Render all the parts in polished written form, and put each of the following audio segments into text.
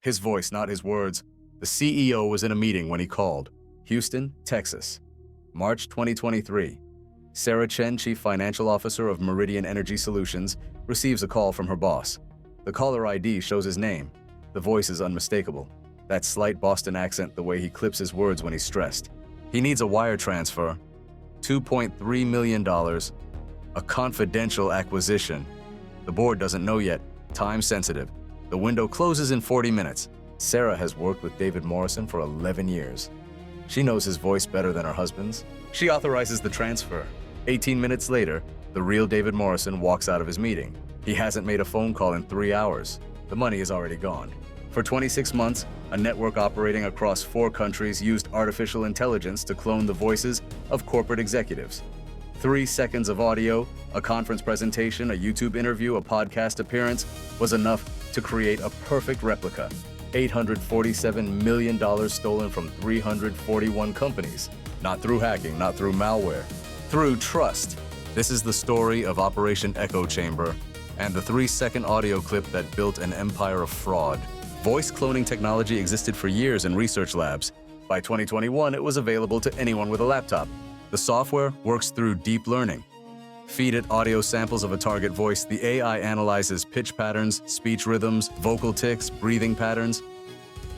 His voice, not his words. The CEO was in a meeting when he called. Houston, Texas. March 2023. Sarah Chen, Chief Financial Officer of Meridian Energy Solutions, receives a call from her boss. The caller ID shows his name. The voice is unmistakable. That slight Boston accent, the way he clips his words when he's stressed. He needs a wire transfer. $2.3 million. A confidential acquisition. The board doesn't know yet. Time sensitive. The window closes in 40 minutes. Sarah has worked with David Morrison for 11 years. She knows his voice better than her husband's. She authorizes the transfer. 18 minutes later, the real David Morrison walks out of his meeting. He hasn't made a phone call in 3 hours. The money is already gone. For 26 months, a network operating across 4 countries used artificial intelligence to clone the voices of corporate executives. 3 seconds of audio, a conference presentation, a YouTube interview, a podcast appearance was enough to create a perfect replica. $847 million stolen from 341 companies. Not through hacking, not through malware, through trust. This is the story of Operation Echo Chamber and the 3-second audio clip that built an empire of fraud. Voice cloning technology existed for years in research labs. By 2021, it was available to anyone with a laptop. The software works through deep learning. Feed it audio samples of a target voice, the AI analyzes pitch patterns, speech rhythms, vocal tics, breathing patterns.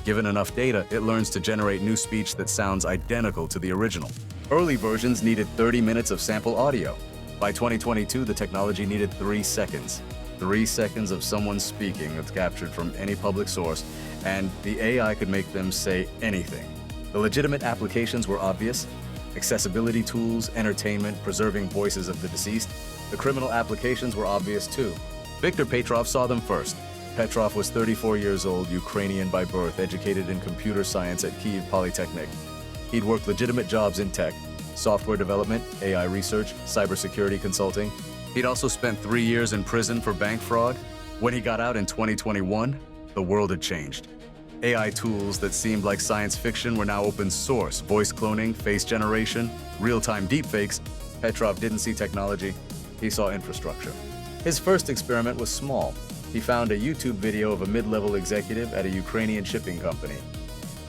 Given enough data, it learns to generate new speech that sounds identical to the original. Early versions needed 30 minutes of sample audio. By 2022, the technology needed 3 seconds. 3 seconds of someone speaking that's captured from any public source, and the AI could make them say anything. The legitimate applications were obvious. Accessibility tools, entertainment, preserving voices of the deceased. The criminal applications were obvious too. Viktor Petrov saw them first. Petrov was 34 years old, Ukrainian by birth, educated in computer science at Kyiv Polytechnic. He'd worked legitimate jobs in tech, software development, AI research, cybersecurity consulting. He'd also spent 3 years in prison for bank fraud. When he got out in 2021, the world had changed. AI tools that seemed like science fiction were now open source. Voice cloning, face generation, real-time deepfakes. Petrov didn't see technology, he saw infrastructure. His first experiment was small. He found a YouTube video of a mid-level executive at a Ukrainian shipping company.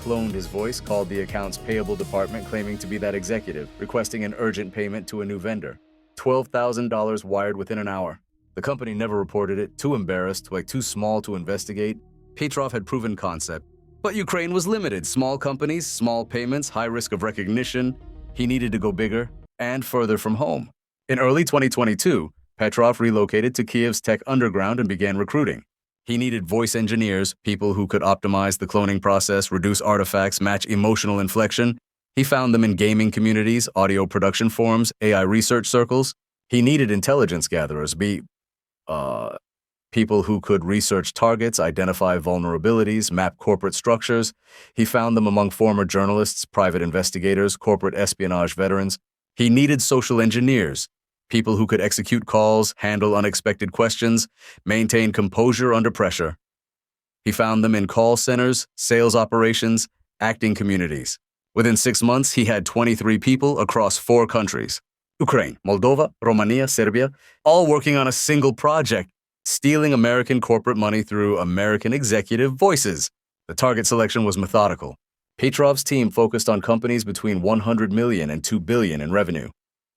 Cloned his voice, called the accounts payable department claiming to be that executive, requesting an urgent payment to a new vendor. $12,000 wired within an hour. The company never reported it, too embarrassed, too small to investigate. Petrov had proven concept. But Ukraine was limited. Small companies, small payments, high risk of recognition. He needed to go bigger and further from home. In early 2022, Petrov relocated to Kyiv's tech underground and began recruiting. He needed voice engineers, people who could optimize the cloning process, reduce artifacts, match emotional inflection. He found them in gaming communities, audio production forums, AI research circles. He needed intelligence gatherers, people who could research targets, identify vulnerabilities, map corporate structures. He found them among former journalists, private investigators, corporate espionage veterans. He needed social engineers, people who could execute calls, handle unexpected questions, maintain composure under pressure. He found them in call centers, sales operations, acting communities. Within 6 months, he had 23 people across 4 countries. Ukraine, Moldova, Romania, Serbia, all working on a single project. Stealing American corporate money through American executive voices. The target selection was methodical. Petrov's team focused on companies between 100 million and 2 billion in revenue.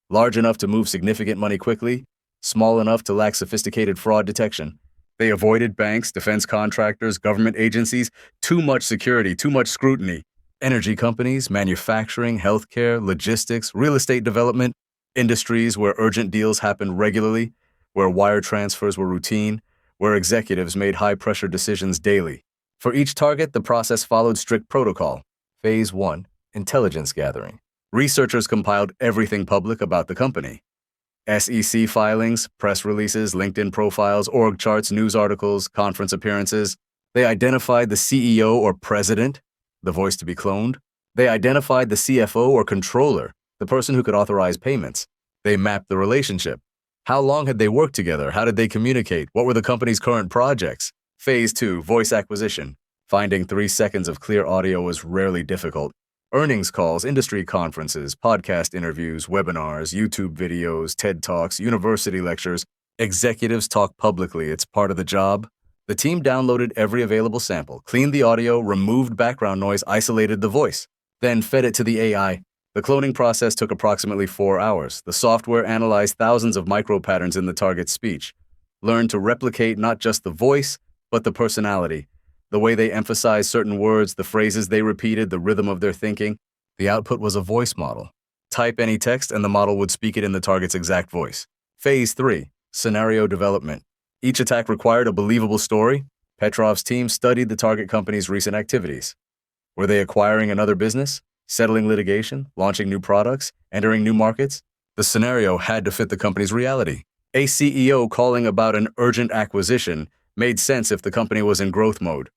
Large enough to move significant money quickly, small enough to lack sophisticated fraud detection. They avoided banks, defense contractors, government agencies, too much security, too much scrutiny. Energy companies, manufacturing, healthcare, logistics, real estate development, industries where urgent deals happened regularly, where wire transfers were routine, where executives made high-pressure decisions daily. For each target, the process followed strict protocol. Phase 1, intelligence gathering. Researchers compiled everything public about the company. SEC filings, press releases, LinkedIn profiles, org charts, news articles, conference appearances. They identified the CEO or president, the voice to be cloned. They identified the CFO or controller, the person who could authorize payments. They mapped the relationship. How long had they worked together? How did they communicate? What were the company's current projects? Phase 2, voice acquisition. Finding 3 seconds of clear audio was rarely difficult. Earnings calls, industry conferences, podcast interviews, webinars, YouTube videos, TED Talks, university lectures. Executives talk publicly. It's part of the job. The team downloaded every available sample, cleaned the audio, removed background noise, isolated the voice, then fed it to the AI. The cloning process took approximately 4 hours. The software analyzed thousands of micro-patterns in the target's speech, learned to replicate not just the voice, but the personality, the way they emphasized certain words, the phrases they repeated, the rhythm of their thinking. The output was a voice model. Type any text and the model would speak it in the target's exact voice. Phase 3, scenario development. Each attack required a believable story. Petrov's team studied the target company's recent activities. Were they acquiring another business, settling litigation, launching new products, entering new markets? The scenario had to fit the company's reality. A CEO calling about an urgent acquisition made sense if the company was in growth mode.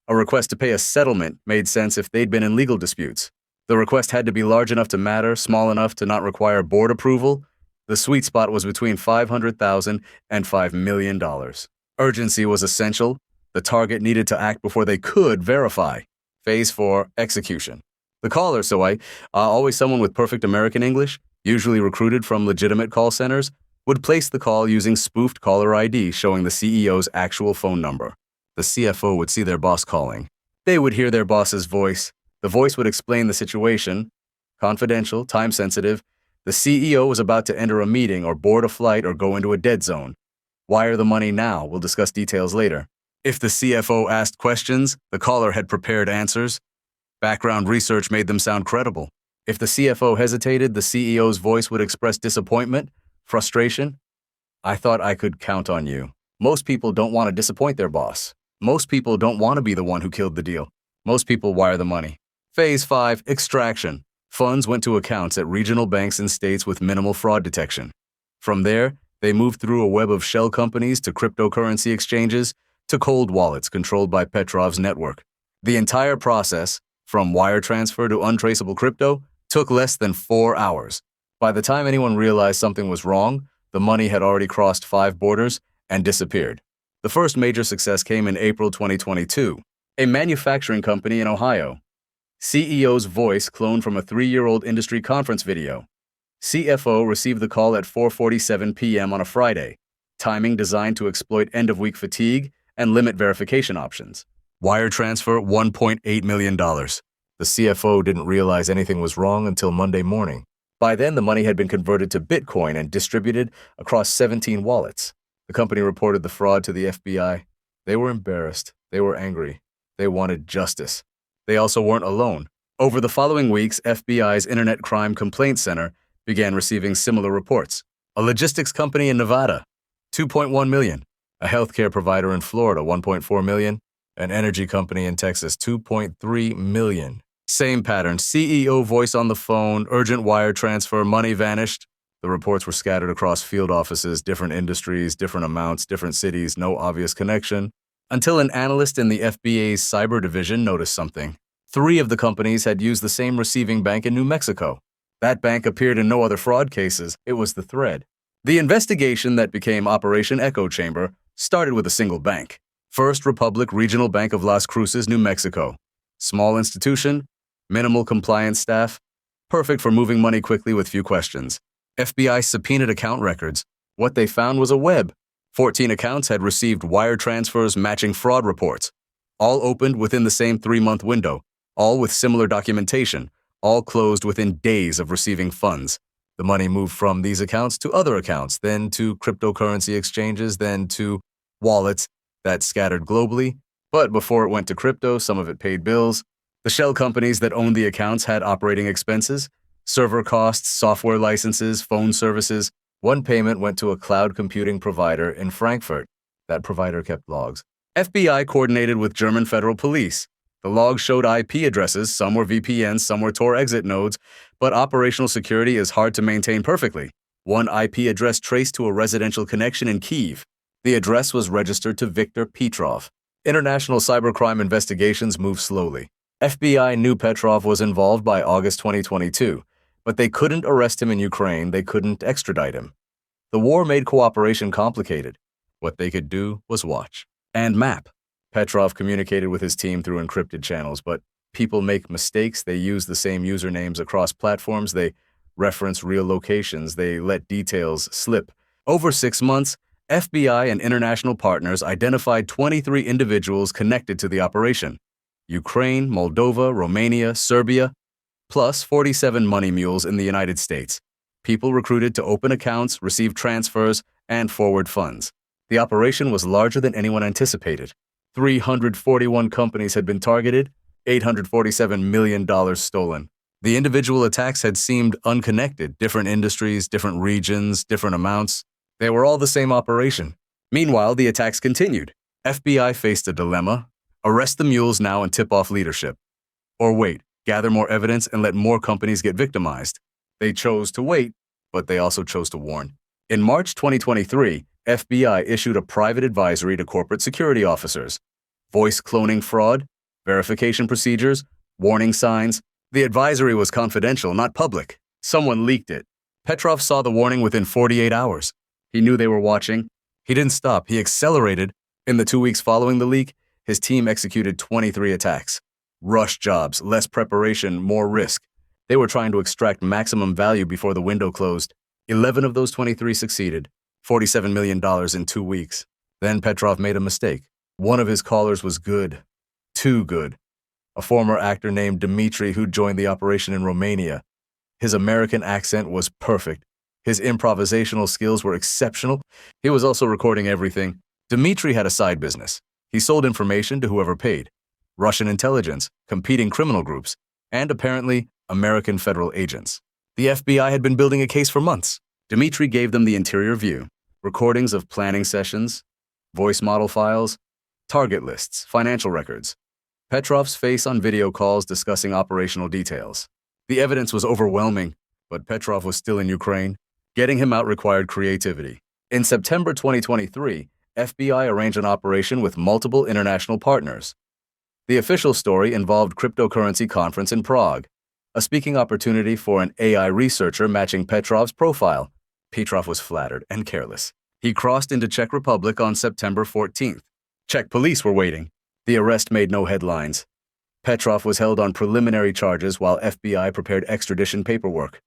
A request to pay a settlement made sense if they'd been in legal disputes. The request had to be large enough to matter, small enough to not require board approval. The sweet spot was between $500,000 and $5 million. Urgency was essential. The target needed to act before they could verify. Phase 4, execution. The caller, always someone with perfect American English, usually recruited from legitimate call centers, would place the call using spoofed caller ID showing the CEO's actual phone number. The CFO would see their boss calling. They would hear their boss's voice. The voice would explain the situation. Confidential, time-sensitive. The CEO was about to enter a meeting or board a flight or go into a dead zone. Wire the money now. We'll discuss details later. If the CFO asked questions, the caller had prepared answers. Background research made them sound credible. If the CFO hesitated, the CEO's voice would express disappointment, frustration. I thought I could count on you. Most people don't want to disappoint their boss. Most people don't want to be the one who killed the deal. Most people wire the money. Phase 5, extraction. Funds went to accounts at regional banks in states with minimal fraud detection. From there, they moved through a web of shell companies to cryptocurrency exchanges to cold wallets controlled by Petrov's network. The entire process, from wire transfer to untraceable crypto, took less than 4 hours. By the time anyone realized something was wrong, the money had already crossed 5 borders and disappeared. The first major success came in April 2022. A manufacturing company in Ohio. CEO's voice cloned from a 3-year-old industry conference video. CFO received the call at 4:47 p.m. on a Friday, timing designed to exploit end-of-week fatigue and limit verification options. Wire transfer $1.8 million. The CFO didn't realize anything was wrong until Monday morning. By then, the money had been converted to Bitcoin and distributed across 17 wallets. The company reported the fraud to the FBI. They were embarrassed. They were angry. They wanted justice. They also weren't alone. Over the following weeks, FBI's Internet Crime Complaint Center began receiving similar reports. A logistics company in Nevada, $2.1 million. A healthcare provider in Florida, $1.4 million. An energy company in Texas, $2.3 million. Same pattern, CEO voice on the phone, urgent wire transfer, money vanished. The reports were scattered across field offices, different industries, different amounts, different cities, no obvious connection. Until an analyst in the FBI's cyber division noticed something. 3 of the companies had used the same receiving bank in New Mexico. That bank appeared in no other fraud cases. It was the thread. The investigation that became Operation Echo Chamber started with a single bank. First Republic Regional Bank of Las Cruces, New Mexico. Small institution, minimal compliance staff, perfect for moving money quickly with few questions. FBI subpoenaed account records. What they found was a web. 14 accounts had received wire transfers matching fraud reports. All opened within the same 3-month window, all with similar documentation, all closed within days of receiving funds. The money moved from these accounts to other accounts, then to cryptocurrency exchanges, then to wallets that scattered globally. But before it went to crypto, some of it paid bills. The shell companies that owned the accounts had operating expenses, server costs, software licenses, phone services. One payment went to a cloud computing provider in Frankfurt. That provider kept logs. FBI coordinated with German federal police. The logs showed IP addresses, some were VPNs, some were Tor exit nodes, but operational security is hard to maintain perfectly. One IP address traced to a residential connection in Kyiv. The address was registered to Viktor Petrov. International cybercrime investigations moved slowly. FBI knew Petrov was involved by August 2022, but they couldn't arrest him in Ukraine, they couldn't extradite him. The war made cooperation complicated. What they could do was watch and map. Petrov communicated with his team through encrypted channels, but people make mistakes. They use the same usernames across platforms. They reference real locations. They let details slip. Over 6 months, FBI and international partners identified 23 individuals connected to the operation: Ukraine, Moldova, Romania, Serbia, plus 47 money mules in the United States. People recruited to open accounts, receive transfers, and forward funds. The operation was larger than anyone anticipated. 341 companies had been targeted, $847 million stolen. The individual attacks had seemed unconnected, different industries, different regions, different amounts. They were all the same operation. Meanwhile, the attacks continued. FBI faced a dilemma: arrest the mules now and tip off leadership, or wait, gather more evidence and let more companies get victimized. They chose to wait, but they also chose to warn. In March 2023, FBI issued a private advisory to corporate security officers: voice cloning fraud, verification procedures, warning signs. The advisory was confidential, not public. Someone leaked it. Petrov saw the warning within 48 hours. He knew they were watching. He didn't stop. He accelerated. In the 2 weeks following the leak, his team executed 23 attacks. Rush jobs, less preparation, more risk. They were trying to extract maximum value before the window closed. 11 of those 23 succeeded. $47 million in 2 weeks. Then Petrov made a mistake. One of his callers was good. Too good. A former actor named Dmitry who joined the operation in Romania. His American accent was perfect. His improvisational skills were exceptional. He was also recording everything. Dmitry had a side business. He sold information to whoever paid: Russian intelligence, competing criminal groups, and apparently American federal agents. The FBI had been building a case for months. Dmitry gave them the interior view: recordings of planning sessions, voice model files, target lists, financial records. Petrov's face on video calls discussing operational details. The evidence was overwhelming, but Petrov was still in Ukraine. Getting him out required creativity. In September 2023, FBI arranged an operation with multiple international partners. The official story involved cryptocurrency conference in Prague, a speaking opportunity for an AI researcher matching Petrov's profile. Petrov was flattered and careless. He crossed into Czech Republic on September 14th. Czech police were waiting. The arrest made no headlines. Petrov was held on preliminary charges while FBI prepared extradition paperwork.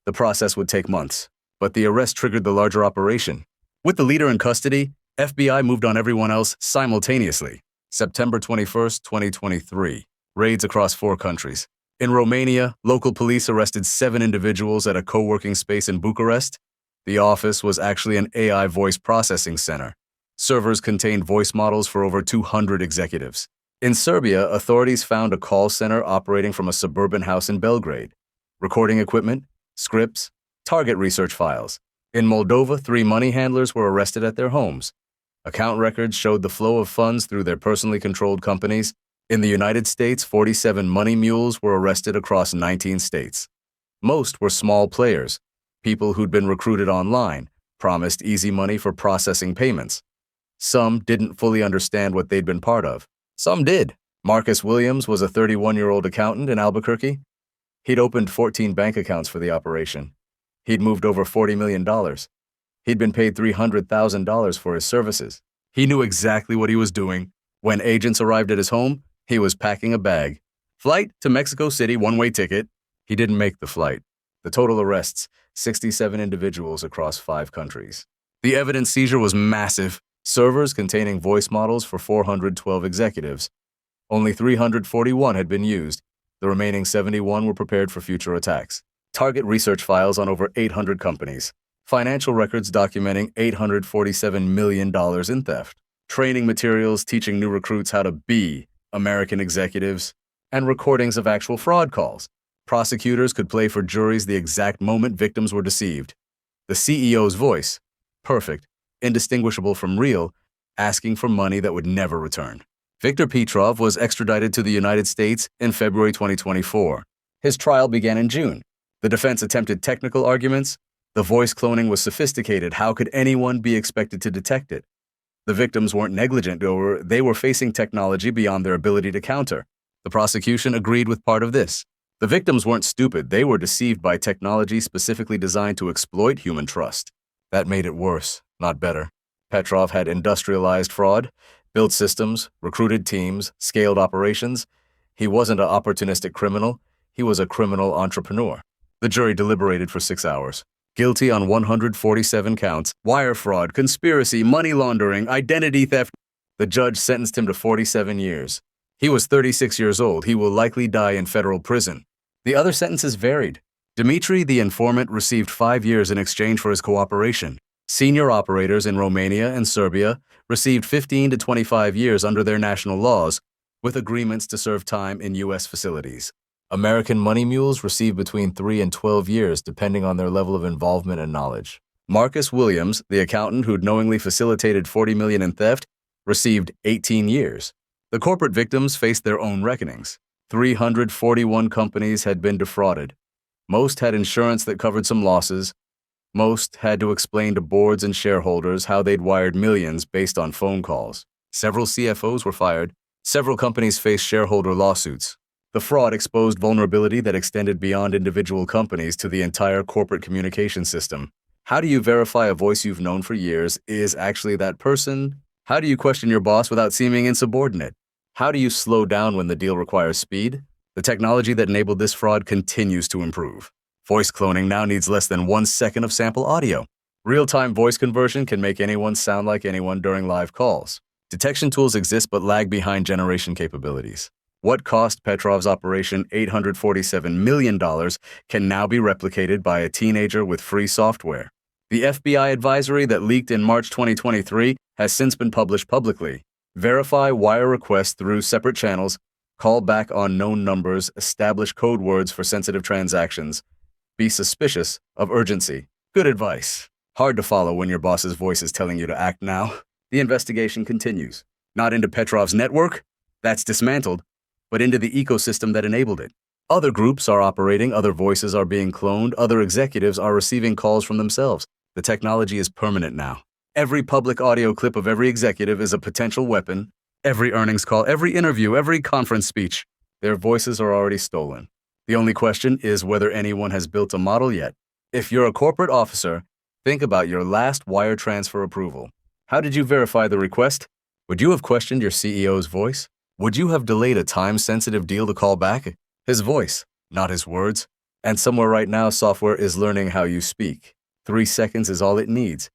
The process would take months, but the arrest triggered the larger operation. With the leader in custody, FBI moved on everyone else simultaneously. September 21st, 2023. Raids across 4 countries. In Romania, local police arrested 7 individuals at a co-working space in Bucharest. The office was actually an AI voice processing center. Servers contained voice models for over 200 executives. In Serbia, authorities found a call center operating from a suburban house in Belgrade. Recording equipment, scripts, target research files. In Moldova, 3 money handlers were arrested at their homes. Account records showed the flow of funds through their personally controlled companies. In the United States, 47 money mules were arrested across 19 states. Most were small players, people who'd been recruited online, promised easy money for processing payments. Some didn't fully understand what they'd been part of. Some did. Marcus Williams was a 31-year-old accountant in Albuquerque. He'd opened 14 bank accounts for the operation. He'd moved over $40 million. He'd been paid $300,000 for his services. He knew exactly what he was doing. When agents arrived at his home, he was packing a bag. Flight to Mexico City, one-way ticket. He didn't make the flight. The total arrests, 67 individuals across 5 countries. The evidence seizure was massive. Servers containing voice models for 412 executives. Only 341 had been used. The remaining 71 were prepared for future attacks. Target research files on over 800 companies. Financial records documenting $847 million in theft. Training materials teaching new recruits how to be American executives. And recordings of actual fraud calls. Prosecutors could play for juries the exact moment victims were deceived. The CEO's voice, perfect, indistinguishable from real, asking for money that would never return. Viktor Petrov was extradited to the United States in February 2024. His trial began in June. The defense attempted technical arguments. The voice cloning was sophisticated. How could anyone be expected to detect it? The victims weren't negligent, they were facing technology beyond their ability to counter. The prosecution agreed with part of this. The victims weren't stupid. They were deceived by technology specifically designed to exploit human trust. That made it worse, not better. Petrov had industrialized fraud, built systems, recruited teams, scaled operations. He wasn't an opportunistic criminal. He was a criminal entrepreneur. The jury deliberated for 6 hours. guilty on 147 counts, wire fraud, conspiracy, money laundering, identity theft. The judge sentenced him to 47 years. He was 36 years old. He will likely die in federal prison. The other sentences varied. Dmitry, the informant, received 5 years in exchange for his cooperation. Senior operators in Romania and Serbia received 15 to 25 years under their national laws, with agreements to serve time in U.S. facilities. American money mules received between 3 and 12 years, depending on their level of involvement and knowledge. Marcus Williams, the accountant who'd knowingly facilitated $40 million in theft, received 18 years. The corporate victims faced their own reckonings. 341 companies had been defrauded. Most had insurance that covered some losses. Most had to explain to boards and shareholders how they'd wired millions based on phone calls. Several CFOs were fired. Several companies faced shareholder lawsuits. The fraud exposed vulnerability that extended beyond individual companies to the entire corporate communication system. How do you verify a voice you've known for years is actually that person? How do you question your boss without seeming insubordinate? How do you slow down when the deal requires speed? The technology that enabled this fraud continues to improve. Voice cloning now needs less than 1 second of sample audio. Real-time voice conversion can make anyone sound like anyone during live calls. Detection tools exist but lag behind generation capabilities. What cost Petrov's operation $847 million can now be replicated by a teenager with free software. The FBI advisory that leaked in March 2023 has since been published publicly. Verify wire requests through separate channels, call back on known numbers, establish code words for sensitive transactions. Be suspicious of urgency. Good advice. Hard to follow when your boss's voice is telling you to act now. The investigation continues. Not into Petrov's network, that's dismantled, but into the ecosystem that enabled it. Other groups are operating, other voices are being cloned, other executives are receiving calls from themselves. The technology is permanent now. Every public audio clip of every executive is a potential weapon. Every earnings call, every interview, every conference speech. Their voices are already stolen. The only question is whether anyone has built a model yet. If you're a corporate officer, think about your last wire transfer approval. How did you verify the request? Would you have questioned your CEO's voice? Would you have delayed a time-sensitive deal to call back? His voice, not his words. And somewhere right now, software is learning how you speak. 3 seconds is all it needs.